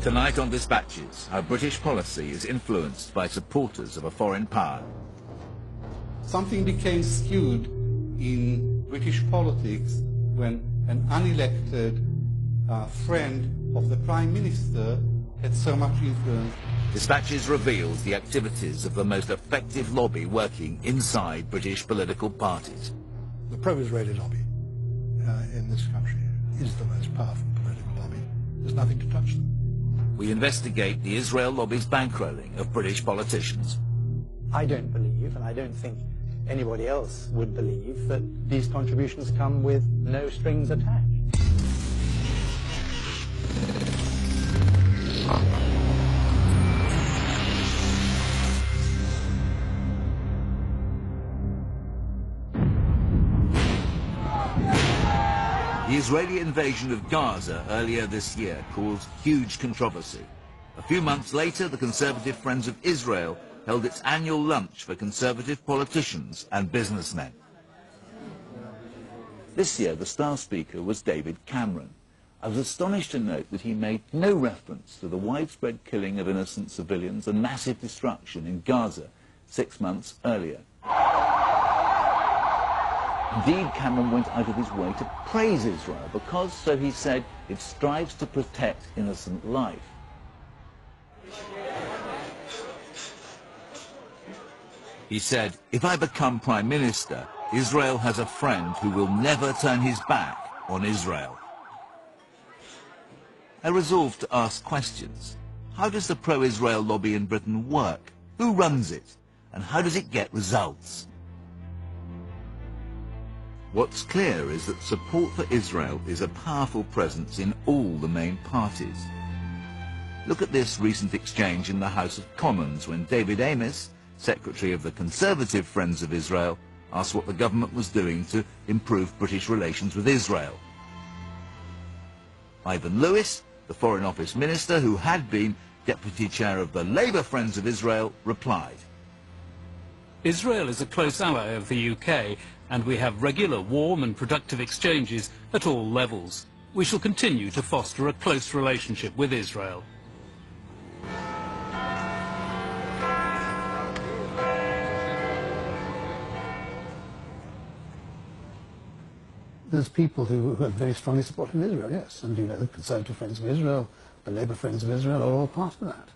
Tonight on Dispatches, how British policy is influenced by supporters of a foreign power. Something became skewed in British politics when an unelected friend of the Prime Minister had so much influence. Dispatches reveals the activities of the most effective lobby working inside British political parties. The pro-Israeli lobby in this country is the most powerful political lobby. There's nothing to touch them. We investigate the Israel lobby's bankrolling of British politicians. I don't believe, and I don't think anybody else would believe, that these contributions come with no strings attached. The Israeli invasion of Gaza earlier this year caused huge controversy. A few months later, the Conservative Friends of Israel held its annual lunch for conservative politicians and businessmen. This year, the star speaker was David Cameron. I was astonished to note that he made no reference to the widespread killing of innocent civilians and massive destruction in Gaza 6 months earlier. Indeed, Cameron went out of his way to praise Israel because, so he said, it strives to protect innocent life. He said, if I become Prime Minister, Israel has a friend who will never turn his back on Israel. I resolved to ask questions. How does the pro-Israel lobby in Britain work? Who runs it? And how does it get results? What's clear is that support for Israel is a powerful presence in all the main parties. Look at this recent exchange in the House of Commons when David Amess, Secretary of the Conservative Friends of Israel, asked what the government was doing to improve British relations with Israel. Ivan Lewis, the Foreign Office Minister who had been Deputy Chair of the Labour Friends of Israel, replied. Israel is a close ally of the UK, and we have regular, warm and productive exchanges at all levels. We shall continue to foster a close relationship with Israel. There's people who are very strongly supporting Israel, yes, and you know, the Conservative Friends of Israel, the Labour Friends of Israel are all part of that.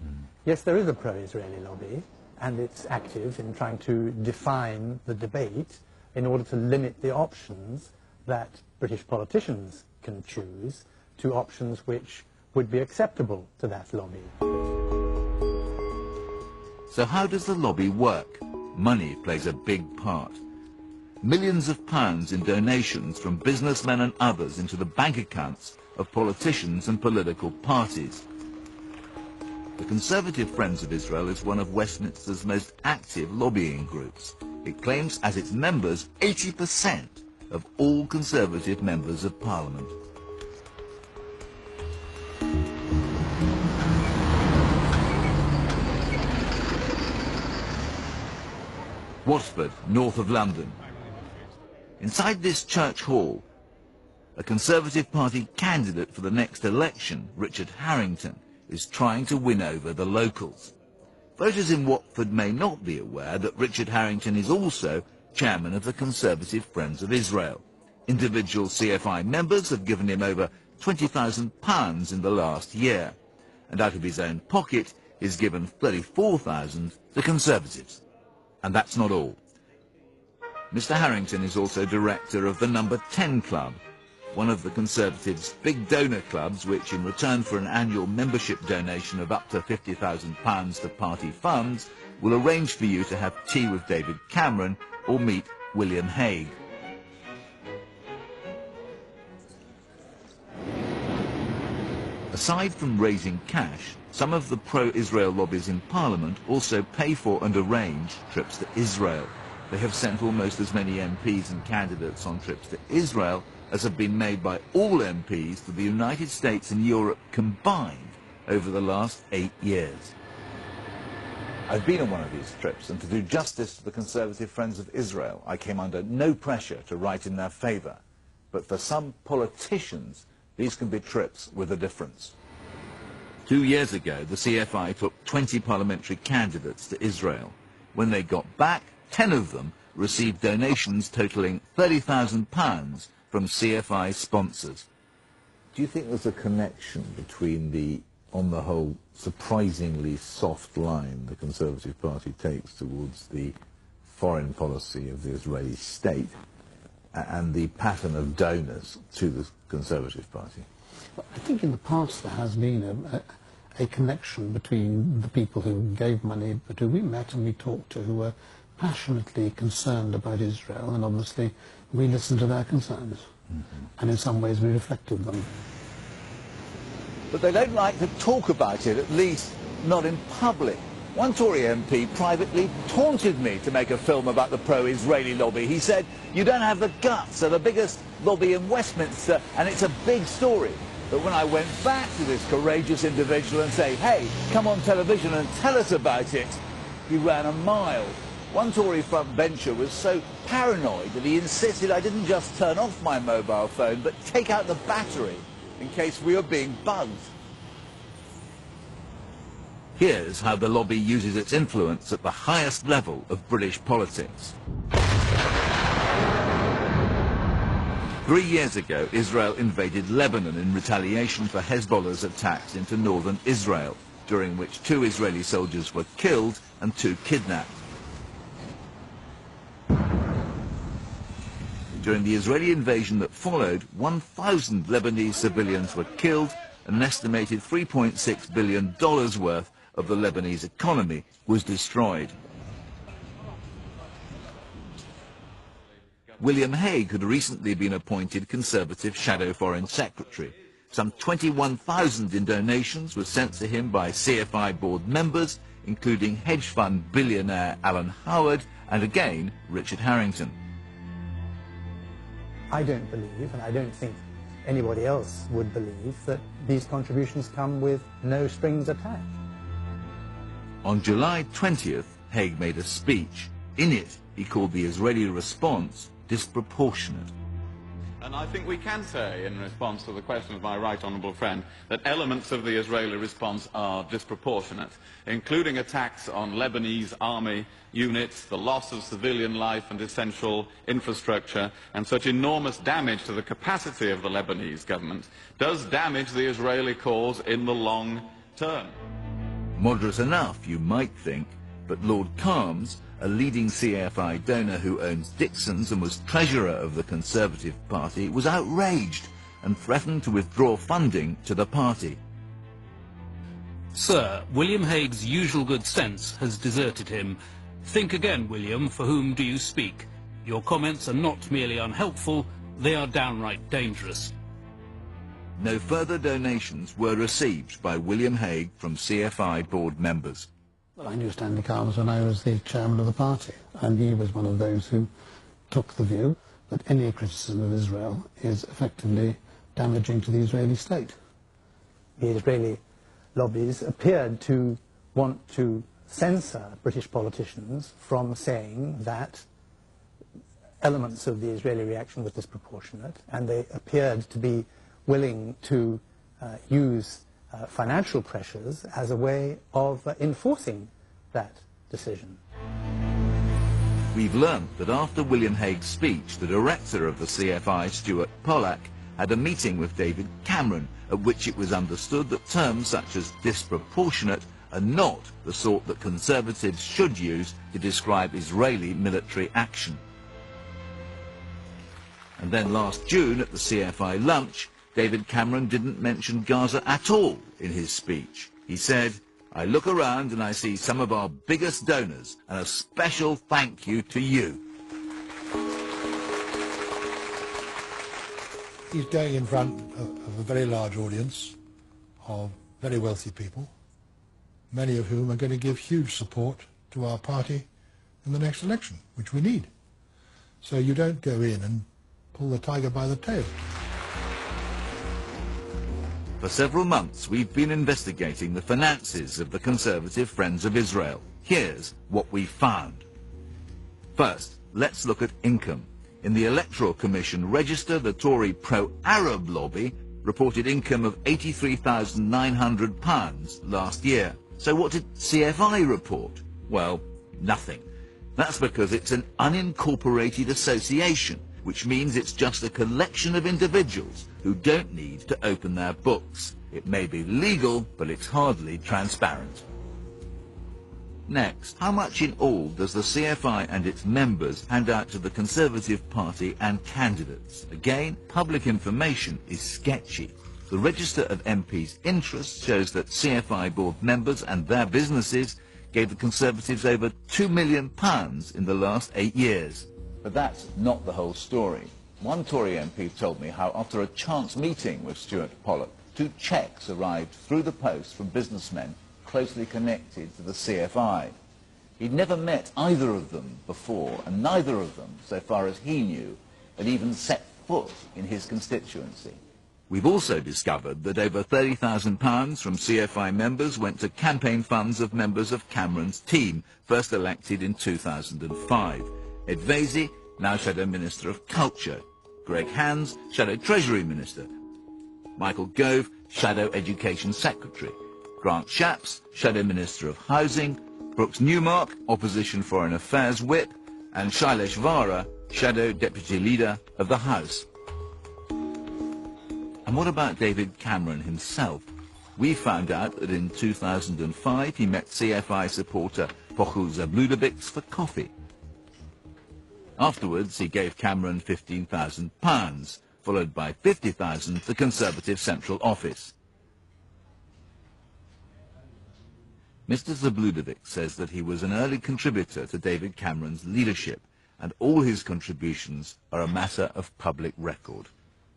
Yes, there is a pro-Israeli lobby, and it's active in trying to define the debate in order to limit the options that British politicians can choose to options which would be acceptable to that lobby. So how does the lobby work? Money plays a big part. Millions of pounds in donations from businessmen and others into the bank accounts of politicians and political parties. The Conservative Friends of Israel is one of Westminster's most active lobbying groups. It claims as its members 80% of all Conservative members of Parliament. Watford, north of London. Inside this church hall, a Conservative Party candidate for the next election, Richard Harrington, is trying to win over the locals. Voters in Watford may not be aware that Richard Harrington is also chairman of the Conservative Friends of Israel. Individual CFI members have given him over £20,000 in the last year, and out of his own pocket he's given £34,000 to Conservatives. And that's not all. Mr. Harrington is also director of the Number 10 Club, one of the Conservatives' big donor clubs, which in return for an annual membership donation of up to £50,000 to party funds, will arrange for you to have tea with David Cameron or meet William Hague. Aside from raising cash, some of the pro-Israel lobbies in Parliament also pay for and arrange trips to Israel. They have sent almost as many MPs and candidates on trips to Israel as have been made by all MPs to the United States and Europe combined over the last 8 years. I've been on one of these trips, and to do justice to the Conservative Friends of Israel, I came under no pressure to write in their favour. But for some politicians, these can be trips with a difference. 2 years ago, the CFI took 20 parliamentary candidates to Israel. When they got back, 10 of them received donations totalling £30,000 from CFI sponsors. Do you think there's a connection between the, on the whole, surprisingly soft line the Conservative Party takes towards the foreign policy of the Israeli state and the pattern of donors to the Conservative Party? I think in the past there has been a connection between the people who gave money, but who we met and we talked to, who were passionately concerned about Israel, and obviously we listened to their concerns, and in some ways we reflected them. But they don't like to talk about it, at least not in public. One Tory MP privately taunted me to make a film about the pro-Israeli lobby. He said, "You don't have the guts of the biggest lobby in Westminster, and it's a big story." But when I went back to this courageous individual and say, "Hey, come on television and tell us about it," he ran a mile. One Tory front bencher was so paranoid that he insisted I didn't just turn off my mobile phone, but take out the battery in case we were being bugged. Here's how the lobby uses its influence at the highest level of British politics. 3 years ago, Israel invaded Lebanon in retaliation for Hezbollah's attacks into northern Israel, during which 2 Israeli soldiers were killed and 2 kidnapped. During the Israeli invasion that followed, 1,000 Lebanese civilians were killed, and an estimated $3.6 billion worth of the Lebanese economy was destroyed. William Hague had recently been appointed Conservative Shadow Foreign Secretary. Some 21,000 in donations were sent to him by CFI board members, including hedge fund billionaire Alan Howard and again Richard Harrington. I don't believe, and I don't think anybody else would believe, that these contributions come with no strings attached. On July 20th, Hague made a speech. In it, he called the Israeli response disproportionate. And I think we can say, in response to the question of my right honourable friend, that elements of the Israeli response are disproportionate, including attacks on Lebanese army units, the loss of civilian life and essential infrastructure, and such enormous damage to the capacity of the Lebanese government does damage the Israeli cause in the long term. Moderate enough, you might think, but Lord Calmes, a leading CFI donor who owns Dixon's and was treasurer of the Conservative Party, was outraged and threatened to withdraw funding to the party. Sir, William Hague's usual good sense has deserted him. Think again, William, for whom do you speak? Your comments are not merely unhelpful, they are downright dangerous. No further donations were received by William Hague from CFI board members. Well, I knew Stanley Calmes when I was the chairman of the party, and he was one of those who took the view that any criticism of Israel is effectively damaging to the Israeli state. The Israeli lobbies appeared to want to censor British politicians from saying that elements of the Israeli reaction were disproportionate, and they appeared to be willing to use financial pressures as a way of enforcing that decision. We've learned that after William Hague's speech, the director of the CFI, Stuart Pollack, had a meeting with David Cameron, at which it was understood that terms such as disproportionate are not the sort that Conservatives should use to describe Israeli military action. And then last June at the CFI lunch, David Cameron didn't mention Gaza at all in his speech. He said, "I look around and I see some of our biggest donors, and a special thank you to you." He's going in front of a very large audience of very wealthy people, many of whom are going to give huge support to our party in the next election, which we need. So you don't go in and pull the tiger by the tail. For several months, we've been investigating the finances of the Conservative Friends of Israel. Here's what we found. First, let's look at income. In the Electoral Commission register, the Tory pro-Arab lobby reported income of £83,900 last year. So what did CFI report? Well, nothing. That's because it's an unincorporated association, which means it's just a collection of individuals who don't need to open their books. It may be legal, but it's hardly transparent. Next, how much in all does the CFI and its members hand out to the Conservative Party and candidates? Again, public information is sketchy. The register of MPs' interests shows that CFI board members and their businesses gave the Conservatives over £2 million in the last 8 years. But that's not the whole story. One Tory MP told me how after a chance meeting with Stuart Pollock, 2 cheques arrived through the post from businessmen closely connected to the CFI. He'd never met either of them before, and neither of them, so far as he knew, had even set foot in his constituency. We've also discovered that over £30,000 from CFI members went to campaign funds of members of Cameron's team, first elected in 2005. Ed Vaizey, now Shadow Minister of Culture. Greg Hands, Shadow Treasury Minister. Michael Gove, Shadow Education Secretary. Grant Shapps, Shadow Minister of Housing. Brooks Newmark, Opposition Foreign Affairs Whip. And Shailesh Vara, Shadow Deputy Leader of the House. And what about David Cameron himself? We found out that in 2005 he met CFI supporter Pochul Zabludovics for coffee. Afterwards he gave Cameron £15,000, followed by £50,000 to the Conservative Central Office. Mr. Zabludovic says that he was an early contributor to David Cameron's leadership, and all his contributions are a matter of public record.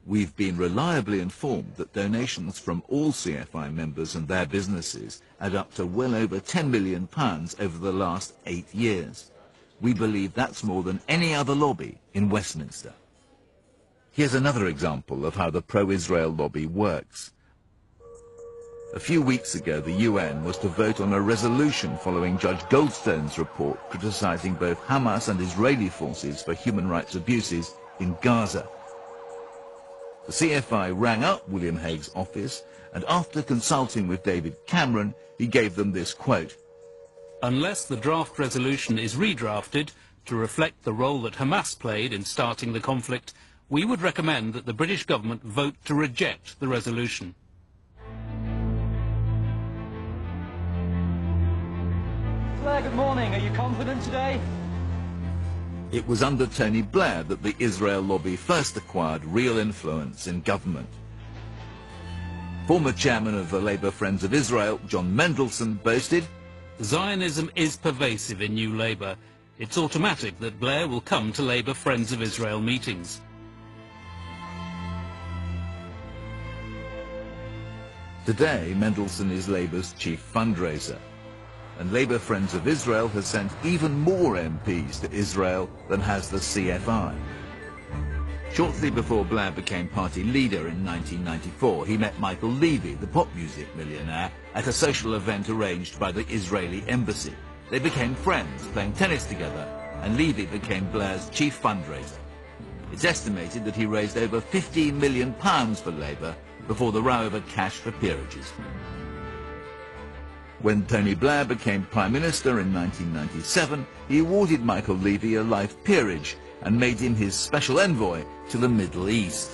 We've been reliably informed that donations from all CFI members and their businesses add up to well over £10 million over the last 8 years. We believe that's more than any other lobby in Westminster. Here's another example of how the pro-Israel lobby works. A few weeks ago, the UN was to vote on a resolution following Judge Goldstone's report criticizing both Hamas and Israeli forces for human rights abuses in Gaza. The CFI rang up William Hague's office, and after consulting with David Cameron, he gave them this quote: "Unless the draft resolution is redrafted to reflect the role that Hamas played in starting the conflict, we would recommend that the British government vote to reject the resolution." Blair, good morning. Are you confident today? It was under Tony Blair that the Israel lobby first acquired real influence in government. Former chairman of the Labour Friends of Israel, John Mendelsohn, boasted, "Zionism is pervasive in New Labour. It's automatic that Blair will come to Labour Friends of Israel meetings." Today, Mendelsohn is Labour's chief fundraiser, and Labour Friends of Israel has sent even more MPs to Israel than has the CFI. Shortly before Blair became party leader in 1994, he met Michael Levy, the pop music millionaire, at a social event arranged by the Israeli embassy. They became friends, playing tennis together, and Levy became Blair's chief fundraiser. It's estimated that he raised over £15 million for Labour before the row over cash for peerages. When Tony Blair became Prime Minister in 1997, he awarded Michael Levy a life peerage and made him his special envoy to the Middle East.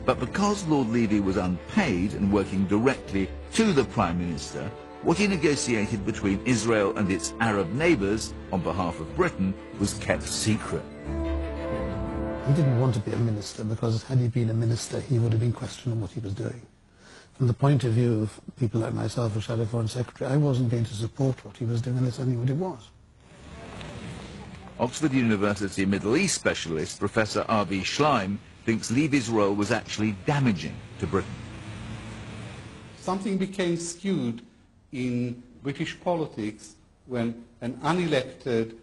But because Lord Levy was unpaid and working directly to the Prime Minister, what he negotiated between Israel and its Arab neighbours on behalf of Britain was kept secret. He didn't want to be a minister because had he been a minister, he would have been questioning what he was doing. From the point of view of people like myself as Shadow Foreign Secretary, I wasn't going to support what he was doing unless I knew what it was. Oxford University Middle East specialist Professor R.B. Schleim thinks Levy's role was actually damaging to Britain. Something became skewed in British politics when an unelected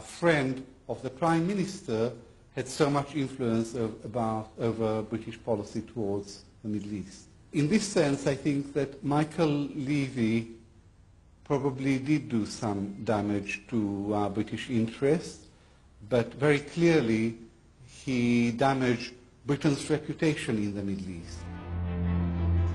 friend of the Prime Minister had so much influence over British policy towards the Middle East. In this sense, I think that Michael Levy probably did do some damage to British interests, but very clearly he damaged Britain's reputation in the Middle East.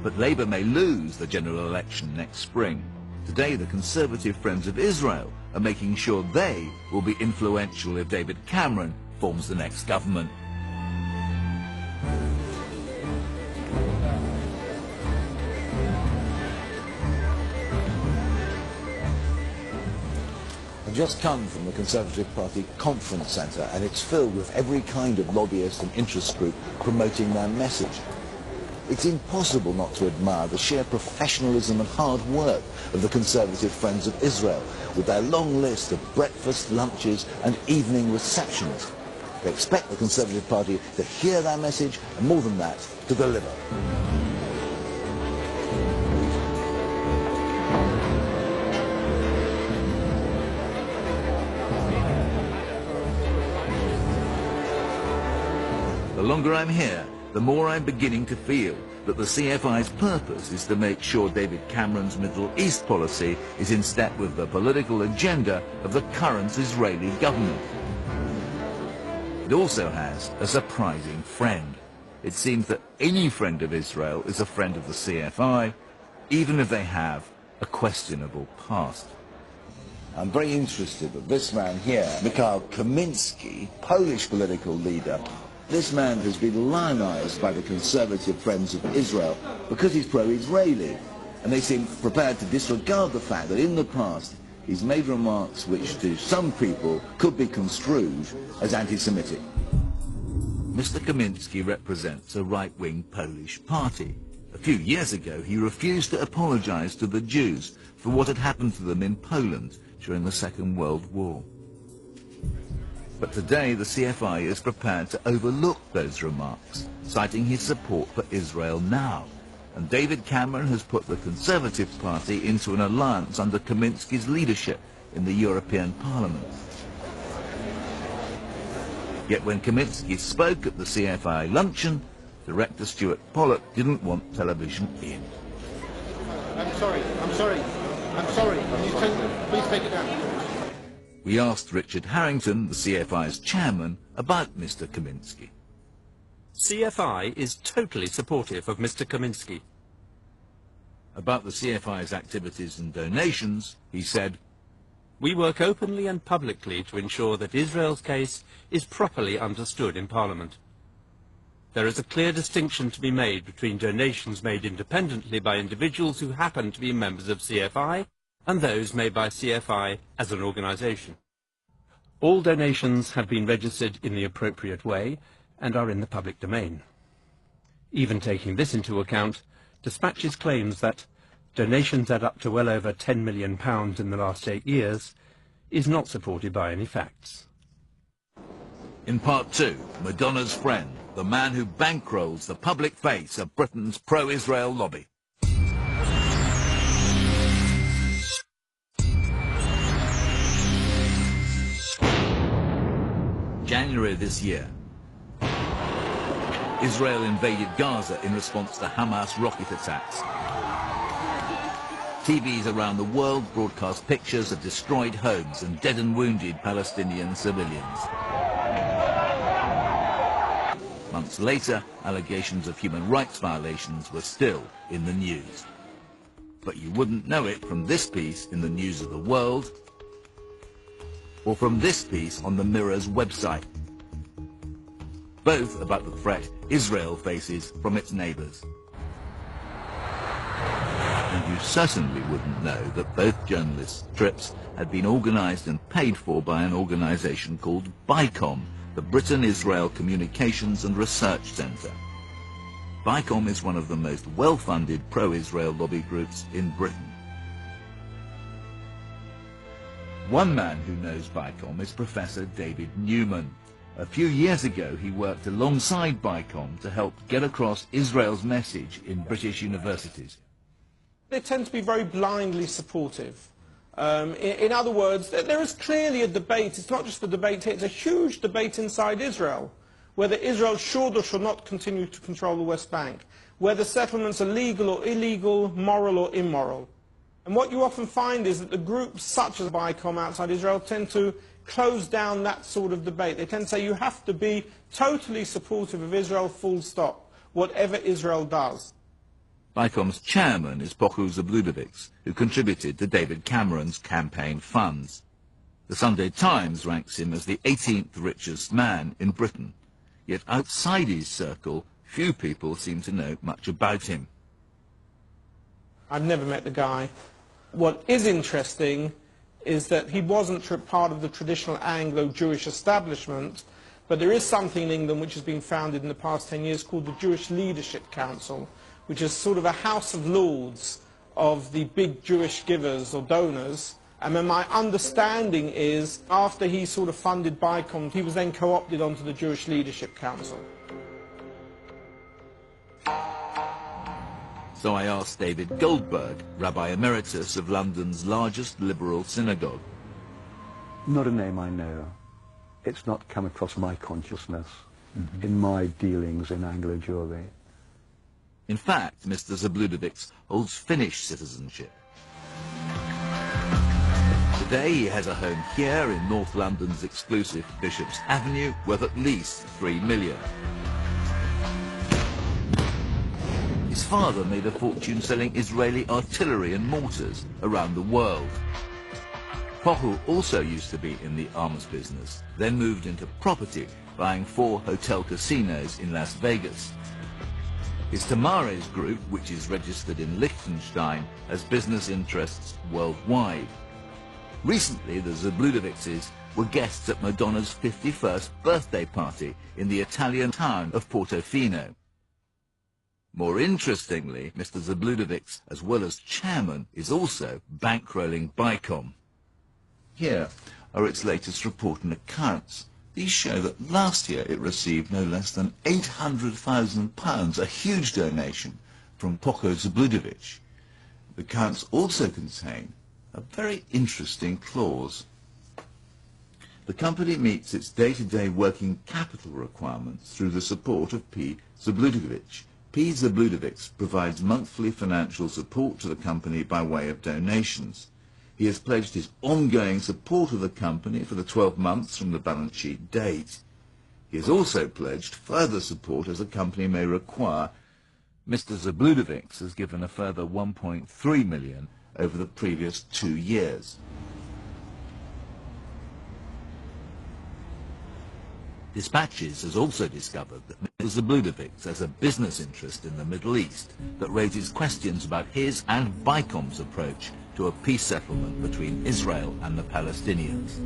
But Labour may lose the general election next spring. Today, the Conservative Friends of Israel are making sure they will be influential if David Cameron forms the next government. I've just come from the Conservative Party Conference Centre, and it's filled with every kind of lobbyist and interest group promoting their message. It's impossible not to admire the sheer professionalism and hard work of the Conservative Friends of Israel, with their long list of breakfast, lunches and evening receptions. They expect the Conservative Party to hear their message, and more than that, to deliver. The longer I'm here, the more I'm beginning to feel that the CFI's purpose is to make sure David Cameron's Middle East policy is in step with the political agenda of the current Israeli government. It also has a surprising friend. It seems that any friend of Israel is a friend of the CFI, even if they have a questionable past. I'm very interested that this man here, Mikhail Kaminski, Polish political leader, this man has been lionized by the Conservative Friends of Israel because he's pro-Israeli, and they seem prepared to disregard the fact that in the past he's made remarks which to some people could be construed as anti-Semitic. Mr. Kaminski represents a right-wing Polish party. A few years ago he refused to apologize to the Jews for what had happened to them in Poland during the Second World War. But today the CFI is prepared to overlook those remarks, citing his support for Israel now. And David Cameron has put the Conservative Party into an alliance under Kaminski's leadership in the European Parliament. Yet when Kaminski spoke at the CFI luncheon, Director Stuart Pollock didn't want television in. I'm sorry. Please take it down. We asked Richard Harrington, the CFI's chairman, about Mr. Kaminski. CFI is totally supportive of Mr. Kaminski. About the CFI's activities and donations, he said, "We work openly and publicly to ensure that Israel's case is properly understood in Parliament. There is a clear distinction to be made between donations made independently by individuals who happen to be members of CFI and those made by CFI as an organisation. All donations have been registered in the appropriate way and are in the public domain. Even taking this into account, Dispatches claims that donations add up to well over £10 million in the last 8 years is not supported by any facts." In part 2, Madonna's friend, the man who bankrolls the public face of Britain's pro-Israel lobby. January this year, Israel invaded Gaza in response to Hamas rocket attacks. TVs around the world broadcast pictures of destroyed homes and dead and wounded Palestinian civilians. Months later, allegations of human rights violations were still in the news. But you wouldn't know it from this piece in the News of the World, or from this piece on the Mirror's website. Both about the threat Israel faces from its neighbours. And you certainly wouldn't know that both journalists' trips had been organised and paid for by an organisation called BICOM, the Britain-Israel Communications and Research Centre. BICOM is one of the most well-funded pro-Israel lobby groups in Britain. One man who knows BICOM is Professor David Newman. A few years ago, he worked alongside BICOM to help get across Israel's message in British universities. They tend to be very blindly supportive. In other words, there is clearly a debate. It's not just a debate here, it's a huge debate inside Israel, whether Israel should or should not continue to control the West Bank, whether settlements are legal or illegal, moral or immoral. And what you often find is that the groups such as BICOM outside Israel tend to close down that sort of debate. They tend to say you have to be totally supportive of Israel, full stop, whatever Israel does. BICOM's chairman is Pochu Zabludovics, who contributed to David Cameron's campaign funds. The Sunday Times ranks him as the 18th richest man in Britain. Yet outside his circle, few people seem to know much about him. I've never met the guy. What is interesting is that he wasn't part of the traditional Anglo-Jewish establishment, but there is something in England which has been founded in the past 10 years called the Jewish Leadership Council, which is sort of a House of Lords of the big Jewish givers or donors. And then my understanding is, after he sort of funded BICOM, he was then co-opted onto the Jewish Leadership Council. So I asked David Goldberg, Rabbi Emeritus of London's largest liberal synagogue. Not a name I know. It's not come across my consciousness in my dealings in Anglo-Jewry. In fact, Mr. Zabludovics holds Finnish citizenship. Today he has a home here in North London's exclusive Bishop's Avenue, worth at least £3 million. His father made a fortune selling Israeli artillery and mortars around the world. Pochu also used to be in the arms business, then moved into property, buying 4 hotel casinos in Las Vegas. His Tamares Group, which is registered in Liechtenstein, has business interests worldwide. Recently, the Zabludovicses were guests at Madonna's 51st birthday party in the Italian town of Portofino. More interestingly, Mr. Zabludovics, as well as chairman, is also bankrolling BICOM. Here are its latest report and accounts. These show that last year it received no less than £800,000, a huge donation from Pochu Zabludovic. The accounts also contain a very interesting clause. The company meets its day-to-day working capital requirements through the support of P. Zabludovic. P. Zabludovic provides monthly financial support to the company by way of donations. He has pledged his ongoing support of the company for the 12 months from the balance sheet date. He has also pledged further support as the company may require. Mr. Zabludovic has given a further £1.3 million over the previous 2 years. Dispatches has also discovered that Mr. Zabludovic has a business interest in the Middle East that raises questions about his and BICOM's approach to a peace settlement between Israel and the Palestinians.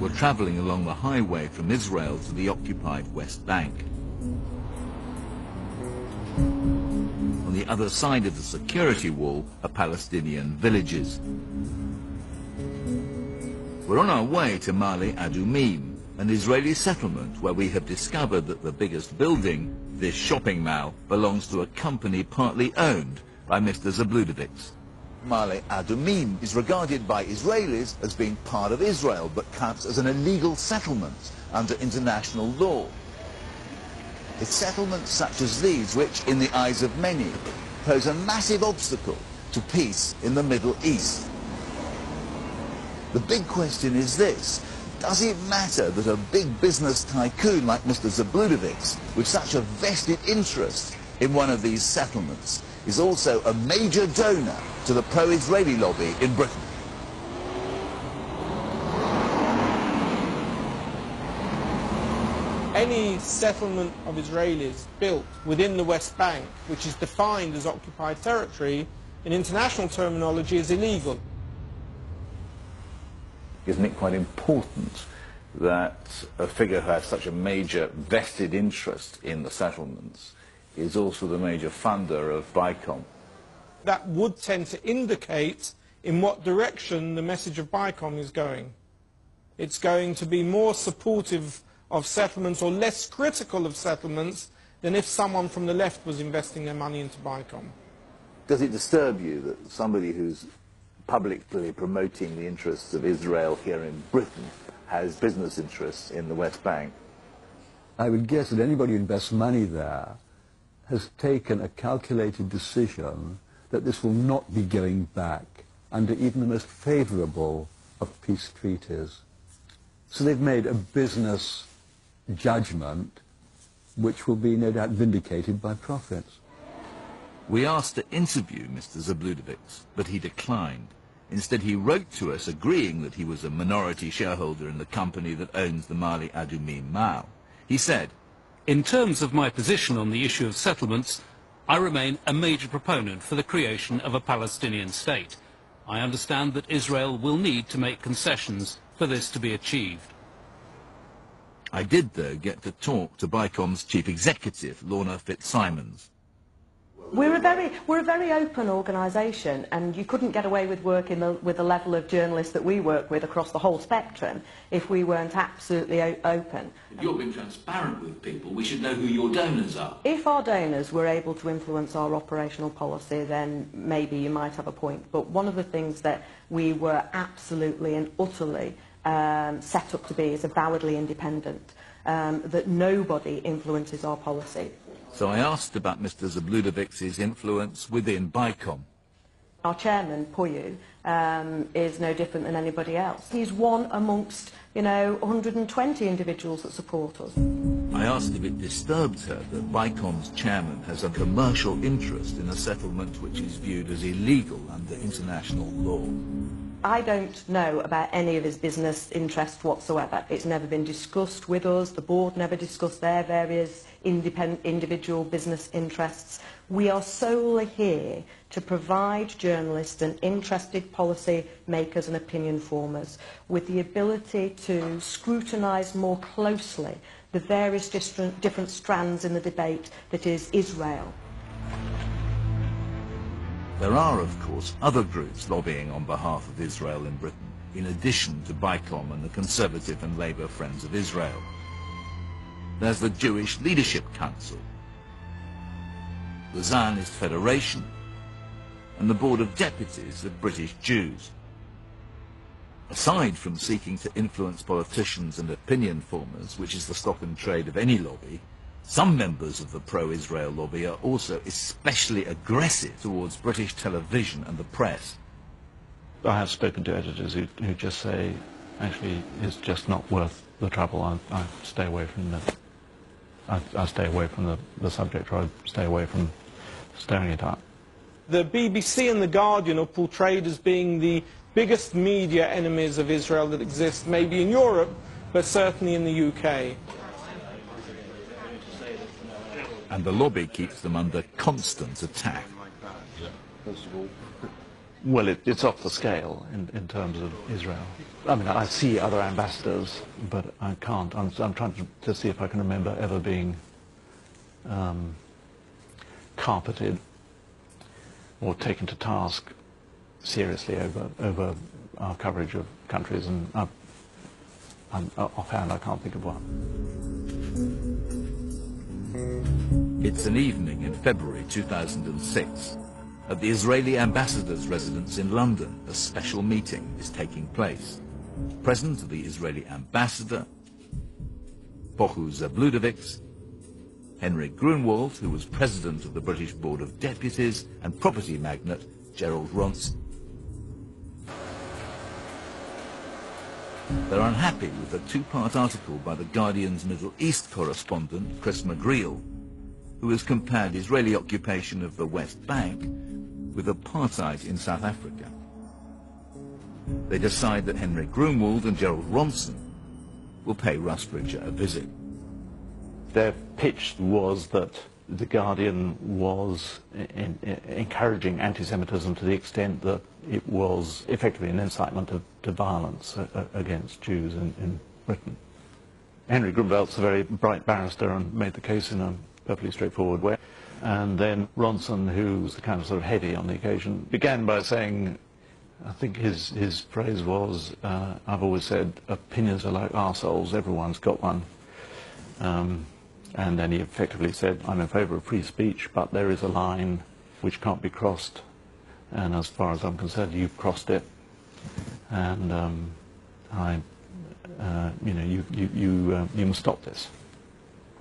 We're travelling along the highway from Israel to the occupied West Bank. On the other side of the security wall are Palestinian villages. We're on our way to Ma'ale Adumim, an Israeli settlement where we have discovered that the biggest building, this shopping mall, belongs to a company partly owned by Mr. Zabludovic. Ma'ale Adumim is regarded by Israelis as being part of Israel, but counts as an illegal settlement under international law. It's settlements such as these which, in the eyes of many, pose a massive obstacle to peace in the Middle East. The big question is this: does it matter that a big business tycoon like Mr. Zabludovic, with such a vested interest in one of these settlements, is also a major donor to the pro-Israeli lobby in Britain? Any settlement of Israelis built within the West Bank, which is defined as occupied territory, in international terminology is illegal. Isn't it quite important that a figure who has such a major vested interest in the settlements is also the major funder of BICOM? That would tend to indicate in what direction the message of BICOM is going. It's going to be more supportive of settlements or less critical of settlements than if someone from the left was investing their money into BICOM. Does it disturb you that somebody who's publicly promoting the interests of Israel here in Britain has business interests in the West Bank? I would guess that anybody who invests money there has taken a calculated decision that this will not be going back under even the most favourable of peace treaties. So they've made a business judgment which will be no doubt vindicated by profits. We asked to interview Mr. Zabludovics, but he declined. Instead, he wrote to us agreeing that he was a minority shareholder in the company that owns the Mali Adumim Mao. He said, "In terms of my position on the issue of settlements, I remain a major proponent for the creation of a Palestinian state. I understand that Israel will need to make concessions for this to be achieved." I did, though, get to talk to BICOM's chief executive, Lorna Fitzsimons. We're a very open organisation, and you couldn't get away with working with the level of journalists that we work with across the whole spectrum if we weren't absolutely open. If you're being transparent with people, we should know who your donors are. If our donors were able to influence our operational policy, then maybe you might have a point. But one of the things that we were absolutely and utterly set up to be is avowedly independent, that nobody influences our policy. So I asked about Mr. Zabludovics' influence within BICOM. Our chairman, Puyu, is no different than anybody else. He's one amongst, 120 individuals that support us. I asked if it disturbed her that BICOM's chairman has a commercial interest in a settlement which is viewed as illegal under international law. I don't know about any of his business interests whatsoever. It's never been discussed with us. The board never discussed their various individual business interests. We are solely here to provide journalists and interested policy makers and opinion formers with the ability to scrutinise more closely the various different strands in the debate that is Israel. There are, of course, other groups lobbying on behalf of Israel in Britain, in addition to BICOM and the Conservative and Labour Friends of Israel. There's the Jewish Leadership Council, the Zionist Federation, and the Board of Deputies of British Jews. Aside from seeking to influence politicians and opinion formers, which is the stock and trade of any lobby, some members of the pro-Israel lobby are also especially aggressive towards British television and the press. I have spoken to editors who just say, actually, it's just not worth the trouble. I stay away from I stay away from the subject, or I stay away from stirring it up. The BBC and The Guardian are portrayed as being the biggest media enemies of Israel that exist, maybe in Europe, but certainly in the UK. And the lobby keeps them under constant attack. Well, it's off the scale in terms of Israel. I mean, I see other ambassadors, but I can't. I'm trying to see if I can remember ever being carpeted or taken to task seriously over our coverage of countries, and offhand I can't think of one. It's an evening in February 2006. At the Israeli ambassador's residence in London, a special meeting is taking place. Present are the Israeli ambassador, Pohu Zabludovics, Henry Grunwald, who was president of the British Board of Deputies, and property magnate Gerald Ronson. They're unhappy with a two-part article by The Guardian's Middle East correspondent, Chris McGreal, who has compared Israeli occupation of the West Bank with apartheid in South Africa. They decide that Henry Grunwald and Gerald Ronson will pay Rusbridger a visit. Their pitch was that The Guardian was encouraging anti-Semitism to the extent that it was effectively an incitement to violence against Jews in Britain. Henry Grunwald's a very bright barrister and made the case in a perfectly straightforward way. And then Ronson, who was the kind of sort of heady on the occasion, began by saying, I think his phrase was, I've always said, opinions are like arseholes, everyone's got one. And then he effectively said, I'm in favour of free speech, but there is a line which can't be crossed. And as far as I'm concerned, you've crossed it. And you must stop this.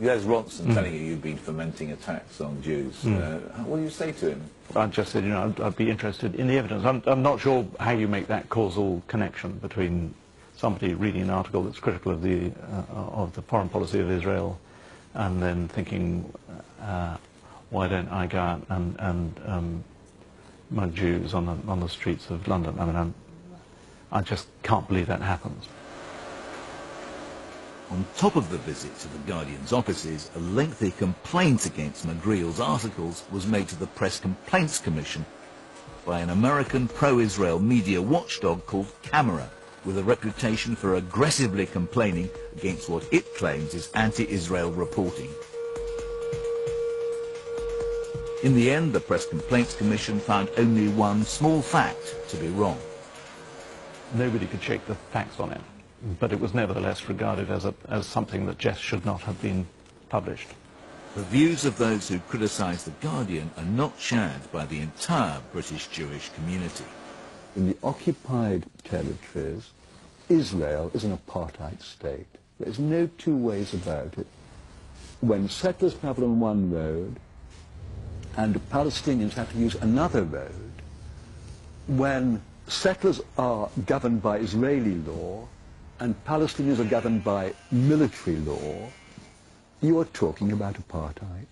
There's Ronson telling you you've been fomenting attacks on Jews. What do you say to him? I just said, you know, I'd be interested in the evidence. I'm not sure how you make that causal connection between somebody reading an article that's critical of the foreign policy of Israel and then thinking, why don't I go out and mug Jews on the streets of London? I mean, I just can't believe that happens. On top of the visit to the Guardian's offices, a lengthy complaint against McGreal's articles was made to the Press Complaints Commission by an American pro-Israel media watchdog called Camera, with a reputation for aggressively complaining against what it claims is anti-Israel reporting. In the end, the Press Complaints Commission found only one small fact to be wrong. Nobody could shake the facts on it, but it was nevertheless regarded as something that just should not have been published. The views of those who criticise The Guardian are not shared by the entire British Jewish community. In the occupied territories, Israel is an apartheid state. There's no two ways about it. When settlers travel on one road and Palestinians have to use another road, when settlers are governed by Israeli law and Palestinians are governed by military law, you are talking about apartheid.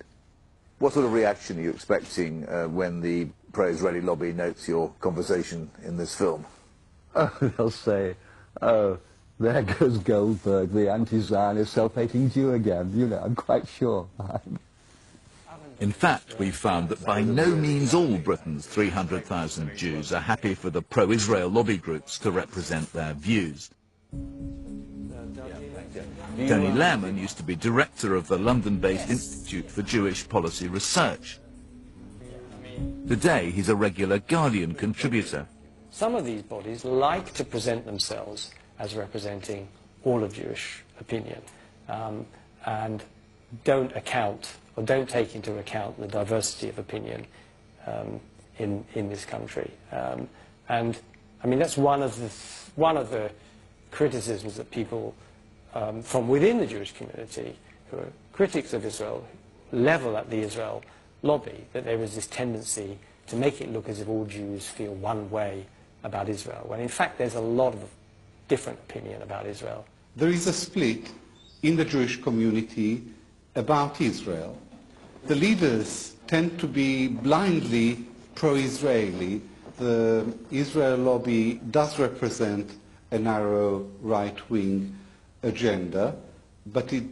What sort of reaction are you expecting when the pro-Israeli lobby notes your conversation in this film? Oh, they'll say, oh, there goes Goldberg, the anti-Zionist self-hating Jew again. You know, I'm quite sure. In fact, we found that by no means all Britain's 300,000 Jews are happy for the pro-Israel lobby groups to represent their views. Tony Lehrman used to be director of the London-based Institute for Jewish Policy Research. Today, he's a regular Guardian contributor. Some of these bodies like to present themselves as representing all of Jewish opinion and don't account or don't take into account the diversity of opinion in this country. And I mean, that's one of the criticisms that people from within the Jewish community who are critics of Israel level at the Israel lobby, that there is this tendency to make it look as if all Jews feel one way about Israel, when in fact there's a lot of different opinion about Israel. There is a split in the Jewish community about Israel. The leaders tend to be blindly pro-Israeli. The Israel lobby does represent a narrow right-wing agenda, but it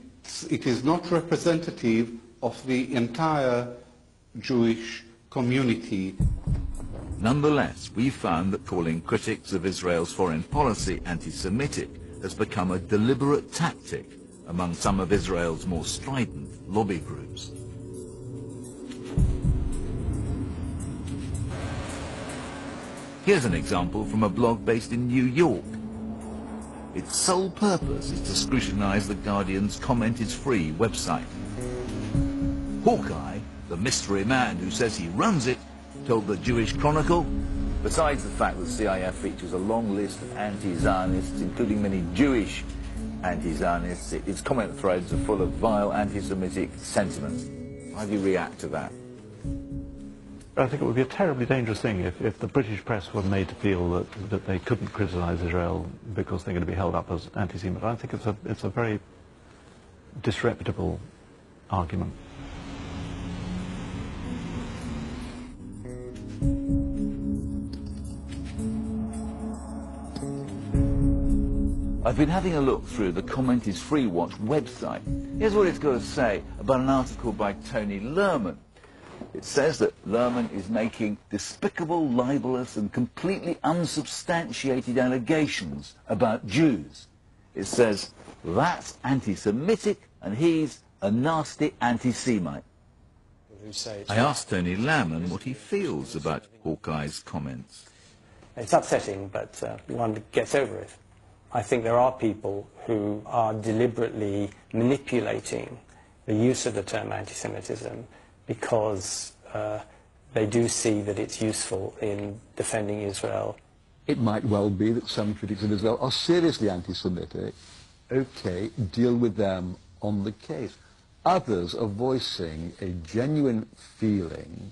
is not representative of the entire Jewish community. Nonetheless, we found that calling critics of Israel's foreign policy anti-Semitic has become a deliberate tactic among some of Israel's more strident lobby groups. Here's an example from a blog based in New York. Its sole purpose is to scrutinize The Guardian's Comment is Free website. Hawkeye, the mystery man who says he runs it, told the Jewish Chronicle, besides the fact that CIF features a long list of anti-Zionists, including many Jewish anti-Zionists, its comment threads are full of vile anti-Semitic sentiment. How do you react to that? I think it would be a terribly dangerous thing if the British press were made to feel that they couldn't criticise Israel because they're going to be held up as anti-Semite. I think it's a very disreputable argument. I've been having a look through the Comment is Free Watch website. Here's what it's got to say about an article by Tony Lehrman. It says that Lehrman is making despicable, libelous and completely unsubstantiated allegations about Jews. It says, that's anti-Semitic and he's a nasty anti-Semite. I asked Tony Lehrman what he feels about Hawkeye's comments. It's upsetting, but one gets over it. I think there are people who are deliberately manipulating the use of the term anti-Semitism because they do see that it's useful in defending Israel. It might well be that some critics of Israel are seriously anti-Semitic. Okay, deal with them on the case. others are voicing a genuine feeling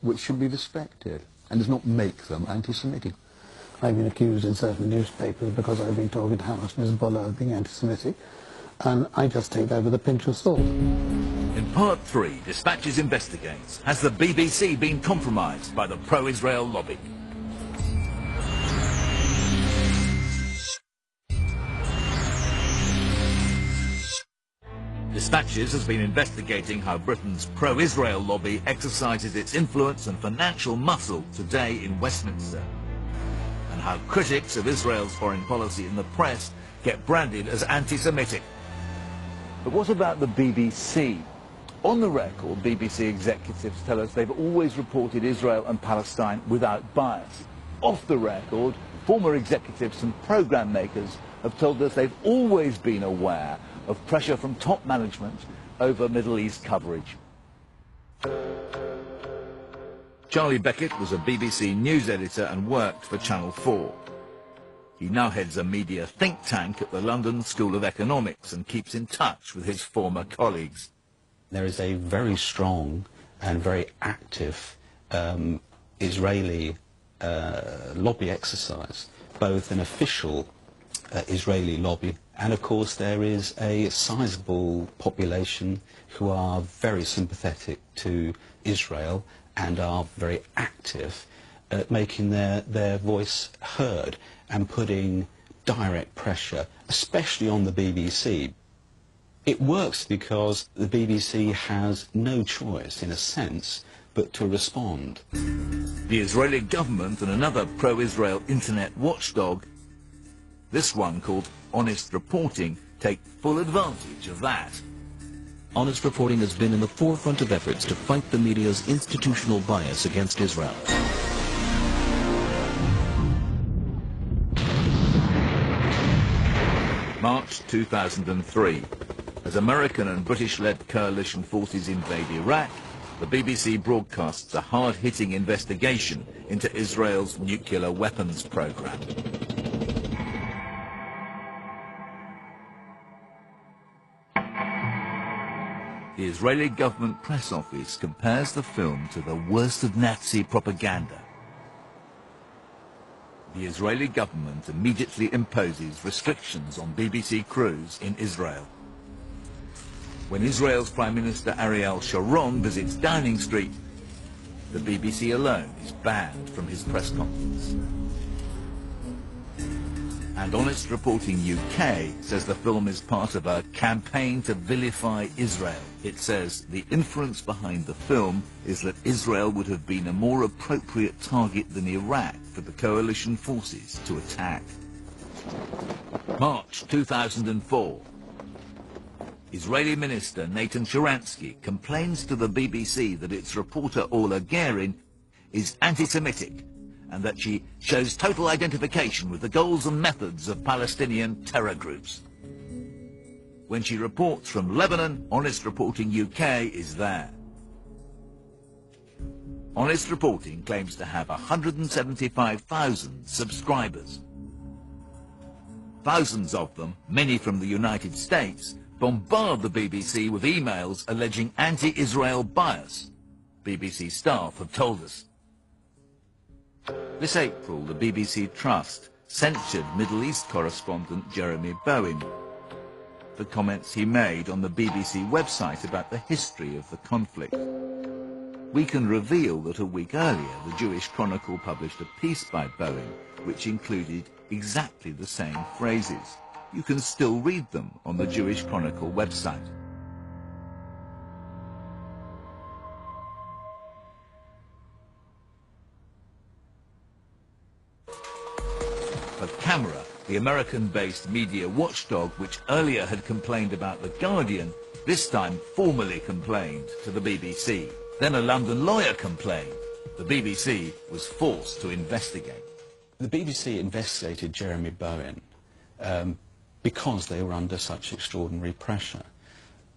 which should be respected and does not make them anti-Semitic. I've been accused in certain newspapers because I've been talking to Hamas and Hezbollah of being anti-Semitic, and I just take that with a pinch of salt. In Part 3, Dispatches investigates, has the BBC been compromised by the pro-Israel lobby? Dispatches has been investigating how Britain's pro-Israel lobby exercises its influence and financial muscle today in Westminster, and how critics of Israel's foreign policy in the press get branded as anti-Semitic. But what about the BBC? On the record, BBC executives tell us they've always reported Israel and Palestine without bias. Off the record, former executives and programme makers have told us they've always been aware of pressure from top management over Middle East coverage. Charlie Beckett was a BBC news editor and worked for Channel 4. He now heads a media think tank at the London School of Economics and keeps in touch with his former colleagues. There is a very strong and very active Israeli lobby exercise, both an official Israeli lobby, and of course there is a sizable population who are very sympathetic to Israel and are very active at making their voice heard and putting direct pressure, especially on the BBC. It works because the BBC has no choice, in a sense, but to respond. The Israeli government and another pro-Israel internet watchdog, this one called Honest Reporting, take full advantage of that. Honest Reporting has been in the forefront of efforts to fight the media's institutional bias against Israel. March 2003. As American and British-led coalition forces invade Iraq, the BBC broadcasts a hard-hitting investigation into Israel's nuclear weapons program. The Israeli government press office compares the film to the worst of Nazi propaganda. The Israeli government immediately imposes restrictions on BBC crews in Israel. When Israel's Prime Minister Ariel Sharon visits Downing Street, the BBC alone is banned from his press conference. And Honest Reporting UK says the film is part of a campaign to vilify Israel. It says the inference behind the film is that Israel would have been a more appropriate target than Iraq for the coalition forces to attack. March 2004. Israeli Minister Nathan Sharansky complains to the BBC that its reporter Orla Guerin is anti-Semitic and that she shows total identification with the goals and methods of Palestinian terror groups. When she reports from Lebanon, Honest Reporting UK is there. Honest Reporting claims to have 175,000 subscribers. Thousands of them, many from the United States, bombard the BBC with emails alleging anti-Israel bias, BBC staff have told us. This April, the BBC Trust censured Middle East correspondent Jeremy Bowen for comments he made on the BBC website about the history of the conflict. We can reveal that a week earlier, the Jewish Chronicle published a piece by Bowen which included exactly the same phrases. You can still read them on the Jewish Chronicle website. But Camera, the American-based media watchdog which earlier had complained about The Guardian, this time formally complained to the BBC. Then a London lawyer complained. The BBC was forced to investigate. The BBC investigated Jeremy Bowen because they were under such extraordinary pressure.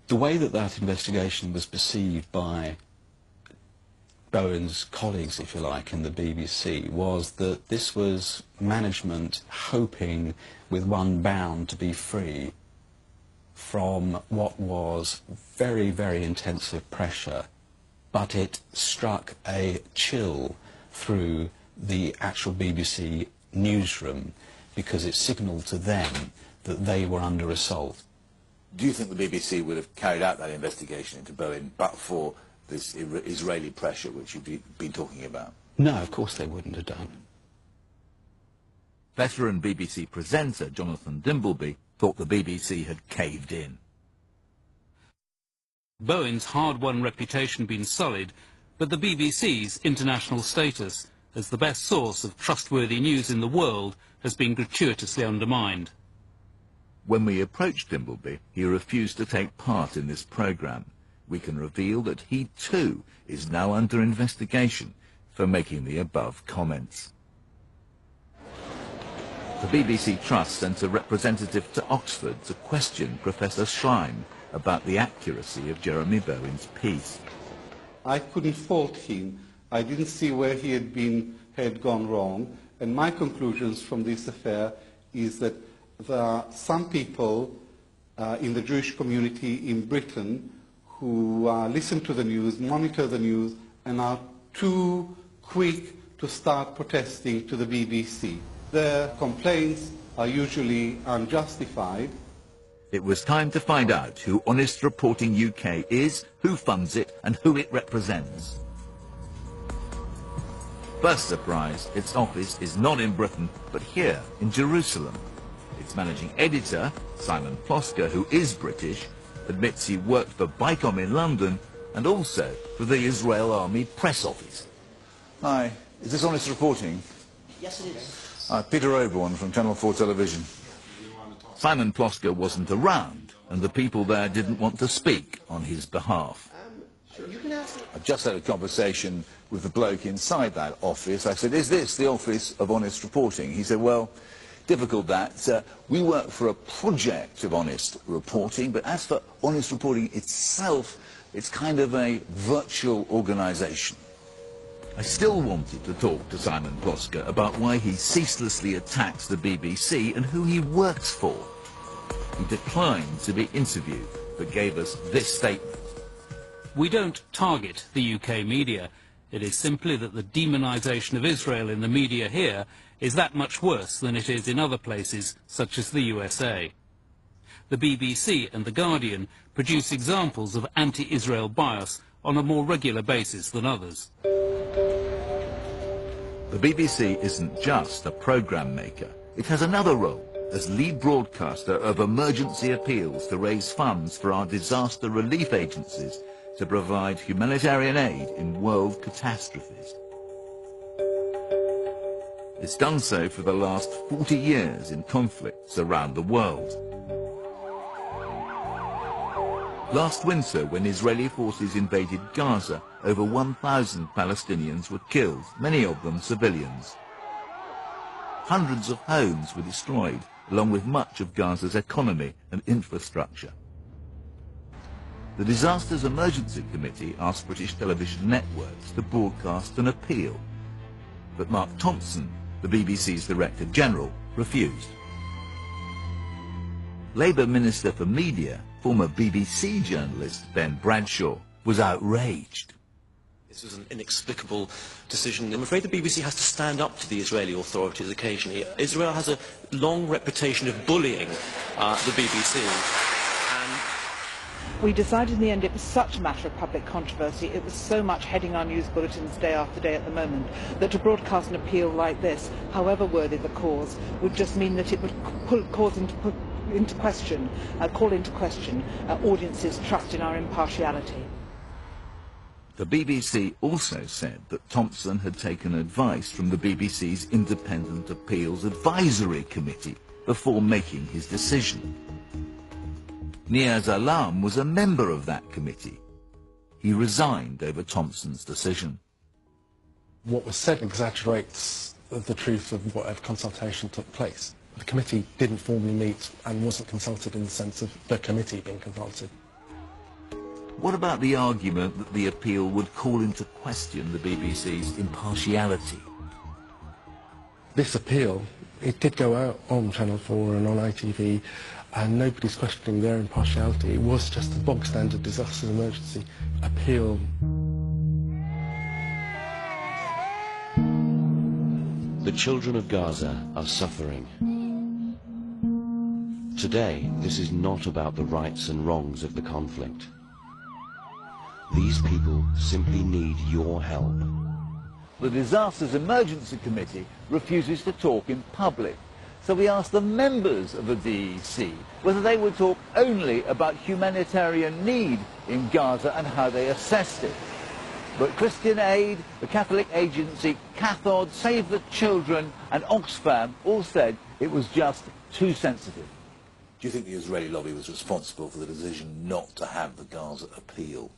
The way that that investigation was perceived by Bowen's colleagues, if you like, in the BBC, was that this was management hoping with one bound to be free from what was very, very intensive pressure, but it struck a chill through the actual BBC newsroom because it signalled to them that they were under assault. Do you think the BBC would have carried out that investigation into Boeing but for this Israeli pressure which you've been talking about? No, of course they wouldn't have done. Veteran BBC presenter Jonathan Dimbleby thought the BBC had caved in. Bowen's hard-won reputation been sullied, but the BBC's international status as the best source of trustworthy news in the world has been gratuitously undermined. When we approached Dimbleby, he refused to take part in this programme. We can reveal that he too is now under investigation for making the above comments. The BBC Trust sent a representative to Oxford to question Professor Schleim about the accuracy of Jeremy Bowen's piece. I couldn't fault him. I didn't see where he had gone wrong, and my conclusions from this affair is that there are some people in the Jewish community in Britain who listen to the news, monitor the news, and are too quick to start protesting to the BBC. Their complaints are usually unjustified. It was time to find out who Honest Reporting UK is, who funds it, and who it represents. First surprise, its office is not in Britain, but here in Jerusalem. Its managing editor, Simon Plosker, who is British, admits he worked for BICOM in London and also for the Israel Army press office. Hi, is this Honest Reporting? Yes, it is. Peter Oborne from Channel 4 Television. Simon Plosker wasn't around, and the people there didn't want to speak on his behalf. I've just had a conversation with the bloke inside that office. I said, is this the office of Honest Reporting? He said, well, difficult that. We work for a project of Honest Reporting, but as for Honest Reporting itself, it's kind of a virtual organisation. I still wanted to talk to Simon Plosker about why he ceaselessly attacks the BBC and who he works for. He declined to be interviewed, but gave us this statement. We don't target the UK media. It is simply that the demonisation of Israel in the media here is that much worse than it is in other places, such as the USA. The BBC and The Guardian produce examples of anti-Israel bias on a more regular basis than others. The BBC isn't just a programme maker. It has another role as lead broadcaster of emergency appeals to raise funds for our disaster relief agencies to provide humanitarian aid in world catastrophes. It's done so for the last 40 years in conflicts around the world. Last winter, when Israeli forces invaded Gaza, over 1,000 Palestinians were killed, many of them civilians. Hundreds of homes were destroyed, along with much of Gaza's economy and infrastructure. The Disasters Emergency Committee asked British television networks to broadcast an appeal, but Mark Thompson, the BBC's Director General, refused. Labour Minister for Media, former BBC journalist Ben Bradshaw, was outraged. This was an inexplicable decision. I'm afraid the BBC has to stand up to the Israeli authorities occasionally. Israel has a long reputation of bullying the BBC. We decided in the end it was such a matter of public controversy, it was so much heading our news bulletins day after day at the moment, that to broadcast an appeal like this, however worthy the cause, would just mean that it would call into question audiences' trust in our impartiality. The BBC also said that Thompson had taken advice from the BBC's Independent Appeals Advisory Committee before making his decision. Niaz Alam was a member of that committee. He resigned over Thompson's decision. What was said exaggerates the truth of whatever consultation took place. The committee didn't formally meet and wasn't consulted in the sense of the committee being consulted. What about the argument that the appeal would call into question the BBC's impartiality? This appeal, it did go out on Channel 4 and on ITV, and nobody's questioning their impartiality. It was just a bog standard disaster emergency appeal. The children of Gaza are suffering. Today, this is not about the rights and wrongs of the conflict. These people simply need your help. The Disasters Emergency Committee refuses to talk in public. So we asked the members of the DEC whether they would talk only about humanitarian need in Gaza and how they assessed it. But Christian Aid, the Catholic agency Cathod, Save the Children and Oxfam all said it was just too sensitive. Do you think the Israeli lobby was responsible for the decision not to have the Gaza appeal?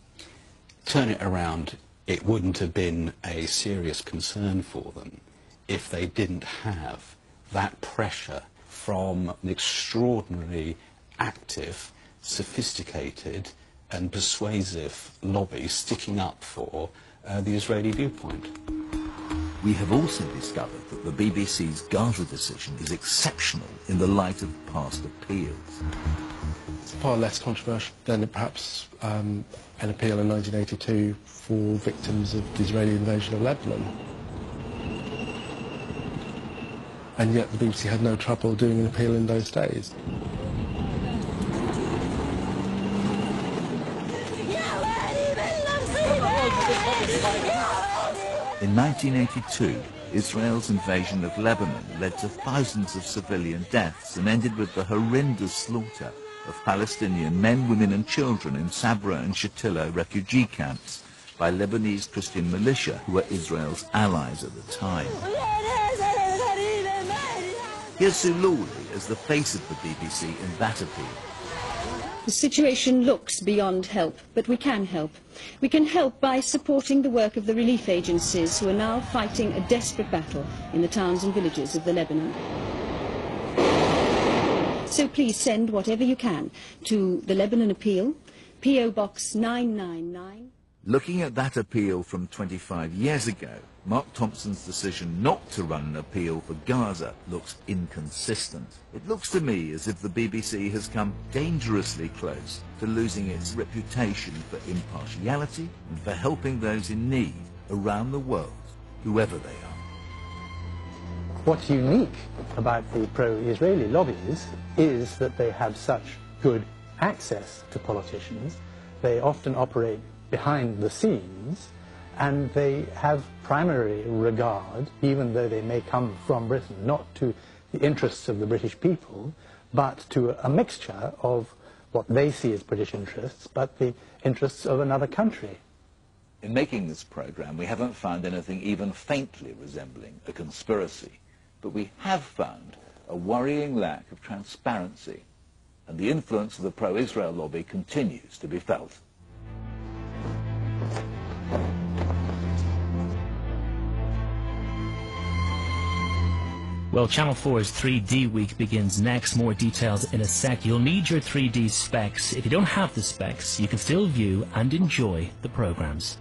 Turn it around, it wouldn't have been a serious concern for them if they didn't have that pressure from an extraordinarily active, sophisticated and persuasive lobby sticking up for the Israeli viewpoint. We have also discovered that the BBC's Gaza decision is exceptional in the light of past appeals. It's far less controversial than perhaps an appeal in 1982 for victims of the Israeli invasion of Lebanon. And yet the BBC had no trouble doing an appeal in those days. In 1982, Israel's invasion of Lebanon led to thousands of civilian deaths and ended with the horrendous slaughter of Palestinian men, women and children in Sabra and Shatila refugee camps by Lebanese Christian militia who were Israel's allies at the time. Here's Sue Lawley as the face of the BBC in that appeal. The situation looks beyond help, but we can help. We can help by supporting the work of the relief agencies who are now fighting a desperate battle in the towns and villages of the Lebanon. So please send whatever you can to the Lebanon Appeal, P.O. Box 999. Looking at that appeal from 25 years ago, Mark Thompson's decision not to run an appeal for Gaza looks inconsistent. It looks to me as if the BBC has come dangerously close to losing its reputation for impartiality and for helping those in need around the world, whoever they are. What's unique about the pro-Israeli lobbies is that they have such good access to politicians. They often operate behind the scenes, and they have primary regard, even though they may come from Britain, not to the interests of the British people, but to a mixture of what they see as British interests, but the interests of another country. In making this programme, we haven't found anything even faintly resembling a conspiracy, but we have found a worrying lack of transparency, and the influence of the pro-Israel lobby continues to be felt. Well, Channel 4's 3D week begins next. More details in a sec. You'll need your 3D specs. If you don't have the specs, you can still view and enjoy the programmes.